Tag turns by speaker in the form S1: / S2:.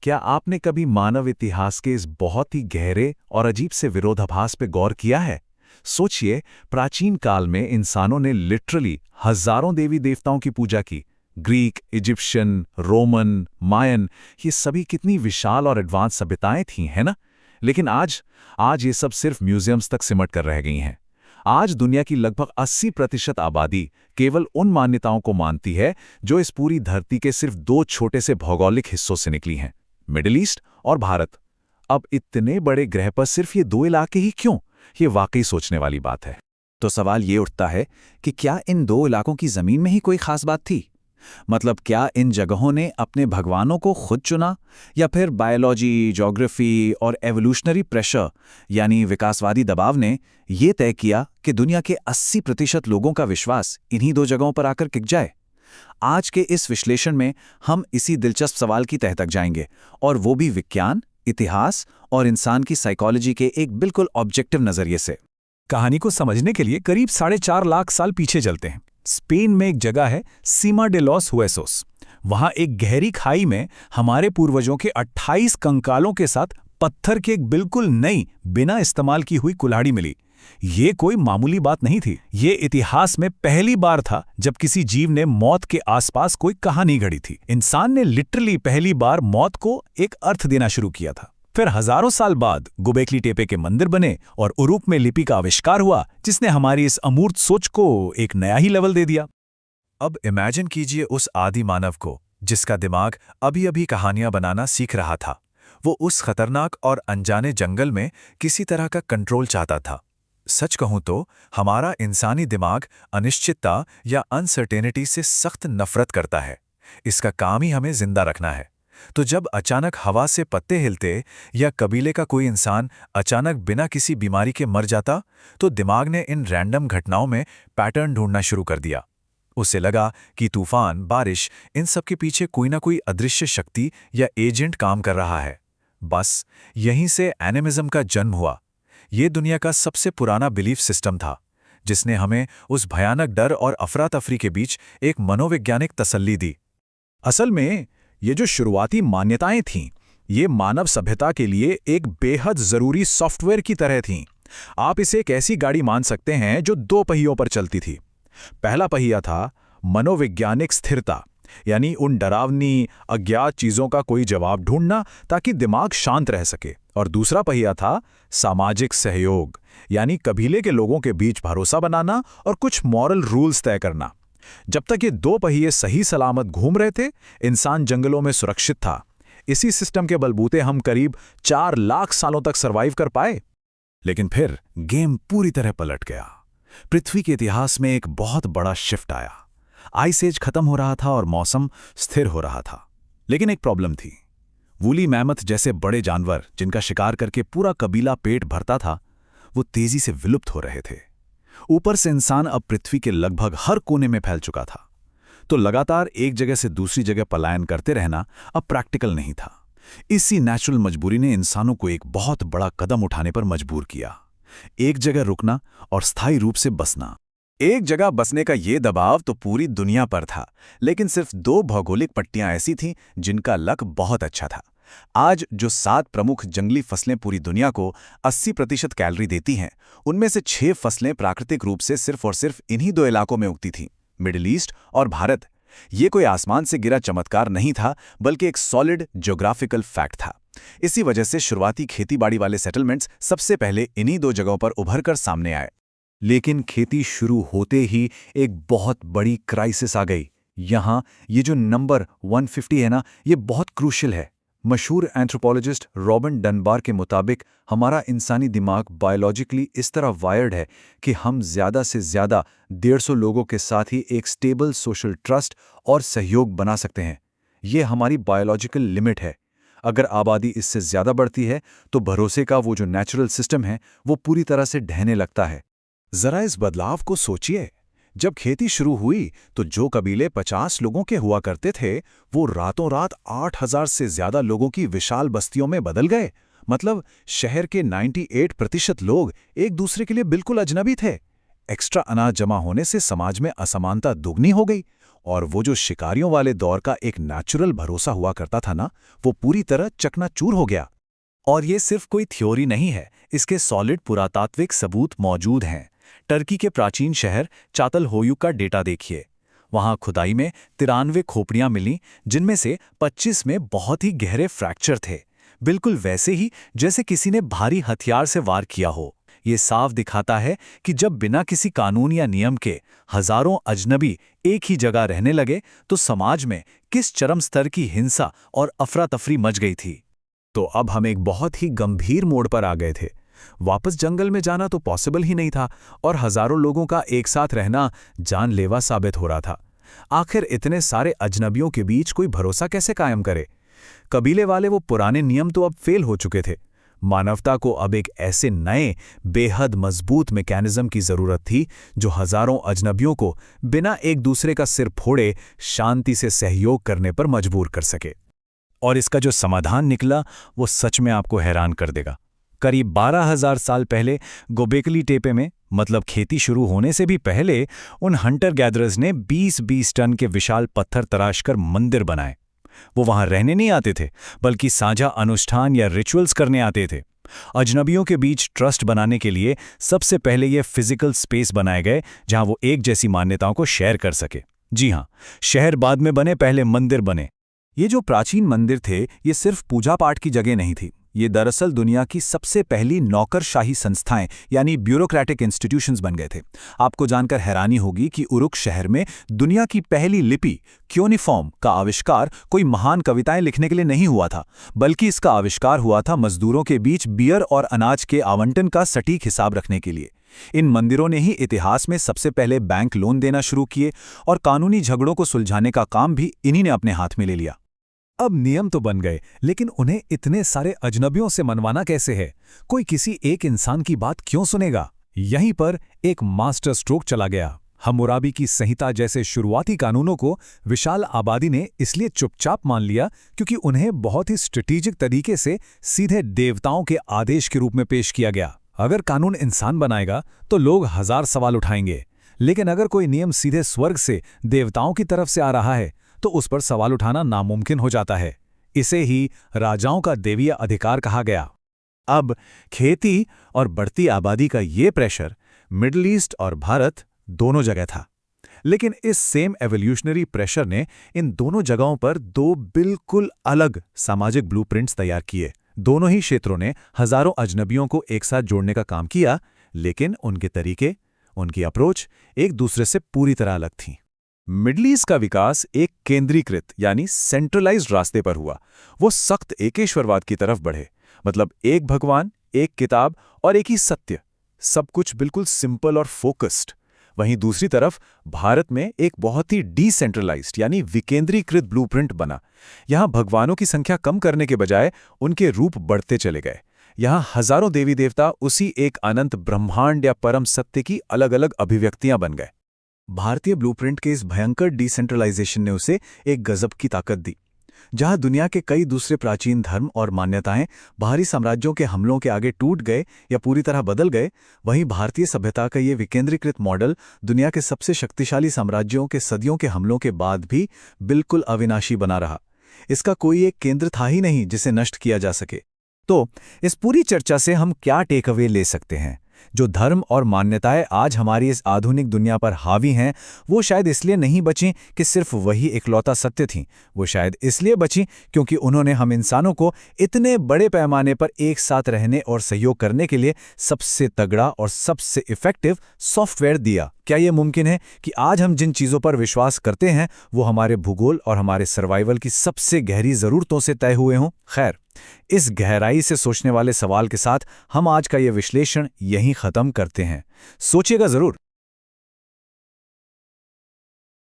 S1: क्या आपने कभी मानव इतिहास के इस बहुत ही गहरे और अजीब से विरोधाभास पे गौर किया है? सोचिए, प्राचीन काल में इंसानों ने लिटरली हजारों देवी देवताओं की पूजा की। ग्रीक, इजिप्शियन, रोमन, मायन, ये सभी कितनी विशाल और एडवांस सभ्यताएं थीं, है ना? लेकिन आज ये सब सिर्फ म्यूजियम्स तक सिमट कर रह गई हैं। आज दुनिया की लगभग 80% आबादी केवल उन मान्यताओं को मानती है जो इस पूरी धरती के सिर्फ दो छोटे से भौगोलिक हिस्सों से निकली हैं, मिडिल ईस्ट और भारत। अब इतने बड़े ग्रह पर सिर्फ ये दो इलाके ही क्यों? ये वाकई सोचने वाली बात है।
S2: तो सवाल ये उठता है कि क्या इन दो इलाकों की जमीन में ही कोई खास बात थी? मतलब क्या इन जगहों ने अपने भगवानों को खुद चुना, या फिर बायोलॉजी, ज्योग्राफी और एवोल्यूशनरी प्रेशर यानी विकासवादी दबाव ने ये तय किया कि दुनिया के 80% लोगों का विश्वास इन्हीं दो जगहों पर आकर टिक जाए? आज के इस विश्लेषण में हम इसी दिलचस्प सवाल की तह तक जाएंगे, और वो भी विज्ञान, इतिहास और इंसान की साइकोलॉजी के एक बिल्कुल ऑब्जेक्टिव नजरिए से।
S3: कहानी को समझने के लिए करीब 4.5 लाख साल पीछे चलते हैं। स्पेन में एक जगह है सीमा डे लॉस हुएसोस। वहां एक गहरी खाई में हमारे पूर्वजों के 28 कंकालों के साथ पत्थर की एक बिल्कुल नई, बिना इस्तेमाल की हुई कुल्हाड़ी मिली। ये कोई मामूली बात नहीं थी। ये इतिहास में पहली बार था जब किसी जीव ने मौत के आसपास कोई कहानी गढ़ी थी। इंसान ने लिटरली पहली बार मौत को एक अर्थ देना शुरू किया था। फिर हजारों साल बाद गोबेकली टेपे के मंदिर बने और उरूक में लिपि का आविष्कार हुआ, जिसने हमारी इस अमूर्त सोच को एक नया ही लेवल दे दिया।
S1: अब इमेजिन कीजिए उस आदि मानव को जिसका दिमाग अभी-अभी कहानियां बनाना सीख रहा था। वो उस खतरनाक और अनजाने जंगल में किसी तरह का कंट्रोल चाहता था। सच कहूं तो हमारा इंसानी दिमाग अनिश्चितता या अनसर्टेनिटी से सख्त नफरत करता है। इसका काम ही हमें जिंदा रखना है। तो जब अचानक हवा से पत्ते हिलते या कबीले का कोई इंसान अचानक बिना किसी बीमारी के मर जाता, तो दिमाग ने इन रैंडम घटनाओं में पैटर्न ढूंढना शुरू कर दिया। उसे लगा कि तूफान, बारिश, इन सब के पीछे कोई ना कोई अदृश्य शक्ति या एजेंट काम कर रहा है। बस यहीं से एनिमिज्म का जन्म हुआ। ये दुनिया का सबसे पुराना बिलीफ सिस्टम था, जिसने हमें उस भयानक डर और अफरा तफरी के बीच एक मनोवैज्ञानिक तसल्ली दी।
S3: असल में ये जो शुरुआती मान्यताएं थीं, ये मानव सभ्यता के लिए एक बेहद जरूरी सॉफ्टवेयर की तरह थीं। आप इसे एक ऐसी गाड़ी मान सकते हैं जो दो पहियों पर चलती थी। पहला पहिया था मनोवैज्ञानिक स्थिरता, यानी उन डरावनी, अज्ञात चीजों का कोई जवाब ढूंढना ताकि दिमाग शांत रह सके। और दूसरा पहिया था सामाजिक सहयोग, यानी कबीले के लोगों के बीच भरोसा बनाना और कुछ मॉरल रूल्स तय करना। जब तक ये दो पहिए सही सलामत घूम रहे थे, इंसान जंगलों में सुरक्षित था। इसी सिस्टम के बलबूते हम करीब 4 लाख सालों तक सरवाइव कर पाए।
S1: लेकिन फिर गेम पूरी तरह पलट गया। पृथ्वी के इतिहास में एक बहुत बड़ा शिफ्ट आया। आइस एज खत्म हो रहा था और मौसम स्थिर हो रहा था। लेकिन एक प्रॉब्लम थी। वूली मैमथ जैसे बड़े जानवर, जिनका शिकार करके पूरा कबीला पेट भरता था, वो तेजी से विलुप्त हो रहे थे। ऊपर से इंसान अब पृथ्वी के लगभग हर कोने में फैल चुका था। तो लगातार एक जगह से दूसरी जगह पलायन करते रहना अब प्रैक्टिकल नहीं था। इसी नेचुरल मजबूरी ने इंसानों को एक बहुत बड़ा कदम उठाने पर मजबूर किया। एक जगह रुकना और स्थायी रूप से बसना।
S2: एक जगह बसने का ये दबाव तो पूरी दुनिया पर था, लेकिन सिर्फ 2 भौगोलिक पट्टियां ऐसी थीं जिनका लक बहुत अच्छा था। आज जो 7 प्रमुख जंगली फसलें पूरी दुनिया को 80% कैलोरी देती हैं, उनमें से 6 फसलें प्राकृतिक रूप से सिर्फ और सिर्फ इन्हीं 2 इलाकों में उगती थीं, मिडिल ईस्ट और भारत। ये कोई आसमान से गिरा चमत्कार नहीं था, बल्कि एक सॉलिड ज्योग्राफिकल फैक्ट था। इसी वजह से शुरुआती खेतीबाड़ी वाले सेटलमेंट्स सबसे पहले इन्हीं 2 जगहों पर उभर कर सामने आए।
S1: लेकिन खेती शुरू होते ही एक बहुत बड़ी क्राइसिस आ गई। यहाँ ये जो नंबर 150 है ना, ये बहुत क्रूशियल है। मशहूर एंथ्रोपोलॉजिस्ट रॉबिन डनबार के मुताबिक हमारा इंसानी दिमाग बायोलॉजिकली इस तरह वायर्ड है कि हम ज़्यादा से ज़्यादा 150 लोगों के साथ ही एक स्टेबल सोशल ट्रस्ट और सहयोग बना सकते हैं। ये हमारी बायोलॉजिकल लिमिट है। अगर आबादी इससे ज़्यादा बढ़ती है तो भरोसे का वो जो नेचुरल सिस्टम है वो पूरी तरह से ढहने लगता है।
S3: जरा इस बदलाव को सोचिए। जब खेती शुरू हुई तो जो कबीले 50 लोगों के हुआ करते थे, वो रातों रात 8000 से ज्यादा लोगों की विशाल बस्तियों में बदल गए। मतलब शहर के 98% लोग एक दूसरे के लिए बिल्कुल अजनबी थे। एक्स्ट्रा अनाज जमा होने से समाज में असमानता दुगनी हो गई और वो जो शिकारियों वाले दौर का एक नेचुरल भरोसा हुआ करता था ना, वो पूरी तरह चकनाचूर हो गया।
S1: और ये सिर्फ कोई थ्योरी नहीं है, इसके सॉलिड पुरातात्विक सबूत मौजूद हैं। टर्की के प्राचीन शहर चातलहोयुक का डेटा देखिए। वहां खुदाई में 93 खोपड़ियां मिलीं, जिनमें से 25 में बहुत ही गहरे फ्रैक्चर थे, बिल्कुल वैसे ही जैसे किसी ने भारी हथियार से वार किया हो। ये साफ दिखाता है कि जब बिना किसी कानून या नियम के हजारों अजनबी एक ही जगह रहने लगे तो समाज में किस चरम स्तर की हिंसा और अफरा तफरी मच गई थी।
S3: तो अब हम एक बहुत ही गंभीर मोड़ पर आ गए थे। वापस जंगल में जाना तो पॉसिबल ही नहीं था और हजारों लोगों का एक साथ रहना जानलेवा साबित हो रहा था। आखिर इतने सारे अजनबियों के बीच कोई भरोसा कैसे कायम करे? कबीले वाले वो पुराने नियम तो अब फेल हो चुके थे। मानवता को अब एक ऐसे नए बेहद मजबूत मैकेनिज्म की जरूरत थी जो हजारों अजनबियों को बिना एक दूसरे का सिर फोड़े शांति से सहयोग करने पर मजबूर कर सके। और इसका जो समाधान निकला वो सच में आपको हैरान कर देगा। करीब 12,000 साल पहले गोबेकली टेपे में, मतलब खेती शुरू होने से भी पहले, उन हंटर गैदरर्स ने 20-20 टन के विशाल पत्थर तराश कर मंदिर बनाए। वो वहां रहने नहीं आते थे, बल्कि साझा अनुष्ठान या रिचुअल्स करने आते थे। अजनबियों के बीच ट्रस्ट बनाने के लिए सबसे पहले ये फिजिकल स्पेस बनाए गए जहां वो एक जैसी मान्यताओं को शेयर कर सके। जी हां, शहर बाद में बने, पहले मंदिर बने। ये जो प्राचीन मंदिर थे, ये सिर्फ पूजा पाठ की जगह नहीं थी। ये दरअसल दुनिया की सबसे पहली नौकरशाही संस्थाएं यानी ब्यूरोक्रेटिक इंस्टीट्यूशंस बन गए थे। आपको जानकर हैरानी होगी कि उरुक शहर में दुनिया की पहली लिपि क्यूनिफॉर्म का आविष्कार कोई महान कविताएं लिखने के लिए नहीं हुआ था, बल्कि इसका आविष्कार हुआ था मजदूरों के बीच बियर और अनाज के आवंटन का सटीक हिसाब रखने के लिए। इन मंदिरों ने ही इतिहास में सबसे पहले बैंक लोन देना शुरू किए और कानूनी झगड़ों को सुलझाने का काम भी इन्हीं ने अपने हाथ में ले लिया।
S2: अब नियम तो बन गए, लेकिन उन्हें इतने सारे अजनबियों से मनवाना कैसे है? कोई किसी एक इंसान की बात क्यों सुनेगा? यहीं पर एक मास्टर स्ट्रोक चला गया। हम्मुराबी की संहिता जैसे शुरुआती कानूनों को विशाल आबादी ने इसलिए चुपचाप मान लिया क्योंकि उन्हें बहुत ही स्ट्रेटेजिक तरीके से सीधे देवताओं के आदेश के रूप में पेश किया गया। अगर कानून इंसान बनाएगा तो लोग 1000 सवाल उठाएंगे, लेकिन अगर कोई नियम सीधे स्वर्ग से देवताओं की तरफ से आ रहा है तो उस पर सवाल उठाना नामुमकिन हो जाता है। इसे ही राजाओं का देवीय अधिकार कहा गया।
S3: अब खेती और बढ़ती आबादी का ये प्रेशर मिडिल ईस्ट और भारत दोनों जगह था, लेकिन इस सेम एवोल्यूशनरी प्रेशर ने इन दोनों जगहों पर दो बिल्कुल अलग सामाजिक ब्लूप्रिंट्स तैयार किए। दोनों ही क्षेत्रों ने हजारों अजनबियों को एक साथ जोड़ने का काम किया, लेकिन उनके तरीके, उनकी अप्रोच एक दूसरे से पूरी तरह अलग थी। मिडिल ईस्ट का विकास एक केंद्रीकृत यानी सेंट्रलाइज्ड रास्ते पर हुआ। वो सख्त एकेश्वरवाद की तरफ बढ़े, मतलब एक भगवान, एक किताब और एक ही सत्य, सब कुछ बिल्कुल सिंपल और फोकस्ड। वहीं दूसरी तरफ भारत में एक बहुत ही डिसेंट्रलाइज्ड यानी विकेंद्रीकृत ब्लूप्रिंट बना। यहां भगवानों की संख्या कम करने के बजाय उनके रूप बढ़ते चले गए। यहां हजारों देवी देवता उसी एक अनंत ब्रह्मांड या परम सत्य की अलग अलग अभिव्यक्तियां बन गए। भारतीय ब्लूप्रिंट के इस भयंकर डिसेंट्रलाइजेशन ने उसे एक गजब की ताकत दी। जहां दुनिया के कई दूसरे प्राचीन धर्म और मान्यताएं बाहरी साम्राज्यों के हमलों के आगे टूट गए या पूरी तरह बदल गए, वहीं भारतीय सभ्यता का ये विकेंद्रीकृत मॉडल दुनिया के सबसे शक्तिशाली साम्राज्यों के सदियों के हमलों के बाद भी बिल्कुल अविनाशी बना रहा। इसका कोई एक केंद्र था ही नहीं जिसे नष्ट किया जा सके।
S2: तो इस पूरी चर्चा से हम क्या टेक अवे ले सकते हैं? जो धर्म और मान्यताएं आज हमारी इस आधुनिक दुनिया पर हावी हैं, वो शायद इसलिए नहीं बचीं कि सिर्फ वही इकलौता सत्य थीं। वो शायद इसलिए बचीं क्योंकि उन्होंने हम इंसानों को इतने बड़े पैमाने पर एक साथ रहने और सहयोग करने के लिए सबसे तगड़ा और सबसे इफेक्टिव सॉफ्टवेयर दिया। क्या ये मुमकिन है कि आज हम जिन चीज़ों पर विश्वास करते हैं वो हमारे भूगोल और हमारे सर्वाइवल की सबसे गहरी ज़रूरतों से तय हुए हों? खैर, इस गहराई से सोचने वाले सवाल के साथ हम आज का ये विश्लेषण यहीं ख़त्म करते हैं। सोचिएगा ज़रूर।